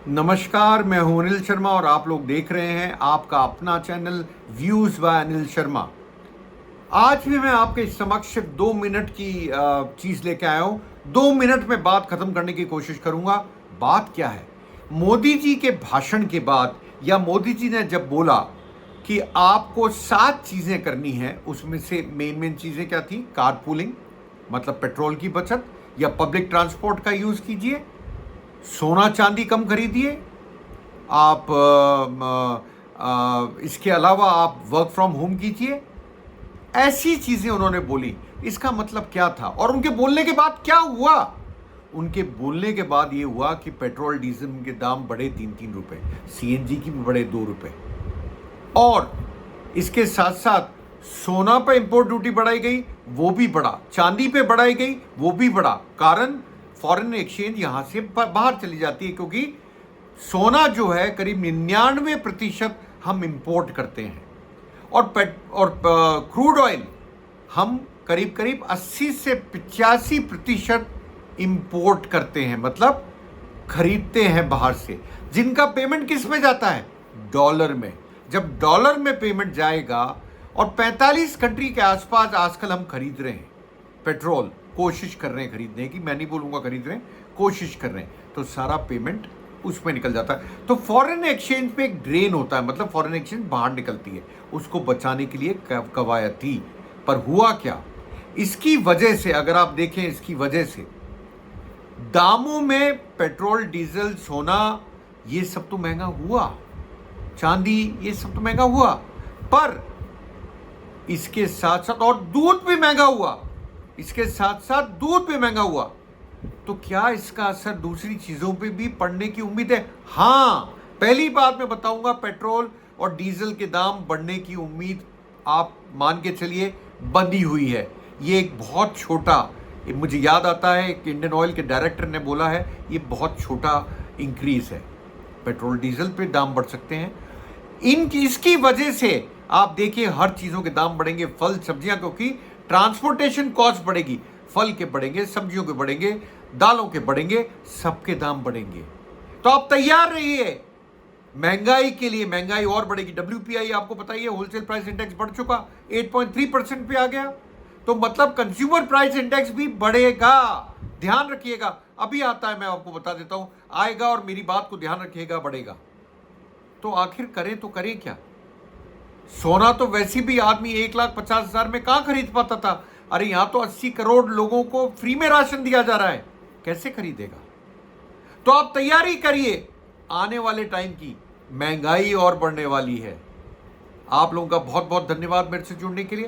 नमस्कार, मैं हूं अनिल शर्मा और आप लोग देख रहे हैं आपका अपना channel views by Anil Sharma. आज भी मैं आपके समक्ष 2 मिनट की चीज लेके आया हूं। 2 मिनट में बात खत्म करने की कोशिश करूंगा। बात क्या है? मोदी जी के भाषण के बाद या मोदी जी ने जब बोला कि आपको 7 चीजें करनी है, उसमें से मेन चीजें क्या थी? कारपूलिंग मतलब पेट्रोल की बचत, या पब्लिक ट्रांसपोर्ट का यूज कीजिए, सोना चांदी कम खरीदिए, आप इसके अलावा आप वर्क फ्रॉम होम कीजिए। ऐसी चीजें उन्होंने बोली। इसका मतलब क्या था और उनके बोलने के बाद क्या हुआ? उनके बोलने के बाद ये हुआ कि पेट्रोल डीजल के दाम बढ़े 3-3 रुपए, सीएनजी की भी बढ़े 2 रुपए, और इसके साथ साथ सोना पे इंपोर्ट ड्यूटी बढ़ाई गई, वो भी बढ़ा, चांदी पे बढ़ाई गई, वो भी बढ़ा। कारण फॉरेन एक्सचेंज यहां से बाहर चली जाती है, क्योंकि सोना जो है करीब 99% हम इंपोर्ट करते हैं, और क्रूड ऑयल हम करीब करीब 80 से 85% इंपोर्ट करते हैं, मतलब खरीदते हैं बाहर से, जिनका पेमेंट किस में जाता है? डॉलर में। जब डॉलर में पेमेंट जाएगा, और 45 कंट्री के आसपास आजकल हम खरीद रहे हैं पेट्रोल, कोशिश कर रहे हैं खरीदने की, मैं नहीं बोलूंगा खरीद रहे हैं, कोशिश कर रहे हैं, तो सारा पेमेंट उसमें निकल जाता है। तो फॉरेन एक्सचेंज पे एक ड्रेन होता है, मतलब फॉरेन एक्सचेंज बाहर निकलती है, उसको बचाने के लिए कवायद थी। पर हुआ क्या? इसकी वजह से, अगर आप देखें, इसकी वजह से दामों में पेट्रोल, डीजल, सोना, ये सब तो महंगा हुआ, चांदी, ये सब तो महंगा हुआ, पर इसके साथ साथ और दूध भी महंगा हुआ, इसके साथ साथ दूध भी महंगा हुआ। तो क्या इसका असर दूसरी चीजों पे भी पड़ने की उम्मीद है? हां, पहली बात मैं बताऊंगा, पेट्रोल और डीजल के दाम बढ़ने की उम्मीद आप मान के चलिए बंधी हुई है। ये एक बहुत छोटा, मुझे याद आता है कि इंडियन ऑयल के डायरेक्टर ने बोला है, ये बहुत छोटा इंक्रीज है, पेट्रोल डीजल पे दाम बढ़ सकते हैं। इसकी वजह से आप देखिए हर चीजों के दाम बढ़ेंगे, फल सब्जियां, क्योंकि ट्रांसपोर्टेशन कॉस्ट बढ़ेगी, फल के बढ़ेंगे, सब्जियों के बढ़ेंगे, दालों के बढ़ेंगे, सबके दाम बढ़ेंगे। तो आप तैयार रहिए महंगाई के लिए। महंगाई और बढ़ेगी। WPI आपको पता ही है, होलसेल प्राइस इंडेक्स बढ़ चुका, 8.3% पे आ गया, तो मतलब कंज्यूमर प्राइस इंडेक्स भी बढ़ेगा। ध्यान रखिएगा, अभी आता है, मैं आपको बता देता हूं, आएगा, और मेरी बात को ध्यान रखिएगा, बढ़ेगा। तो आखिर करें तो करें क्या? सोना तो वैसे भी आदमी 1,50,000 में कहां खरीद पाता था। अरे यहां तो 80 करोड़ लोगों को फ्री में राशन दिया जा रहा है, कैसे खरीदेगा? तो आप तैयारी करिए, आने वाले टाइम की महंगाई और बढ़ने वाली है। आप लोगों का बहुत बहुत धन्यवाद मेरे से जुड़ने के लिए।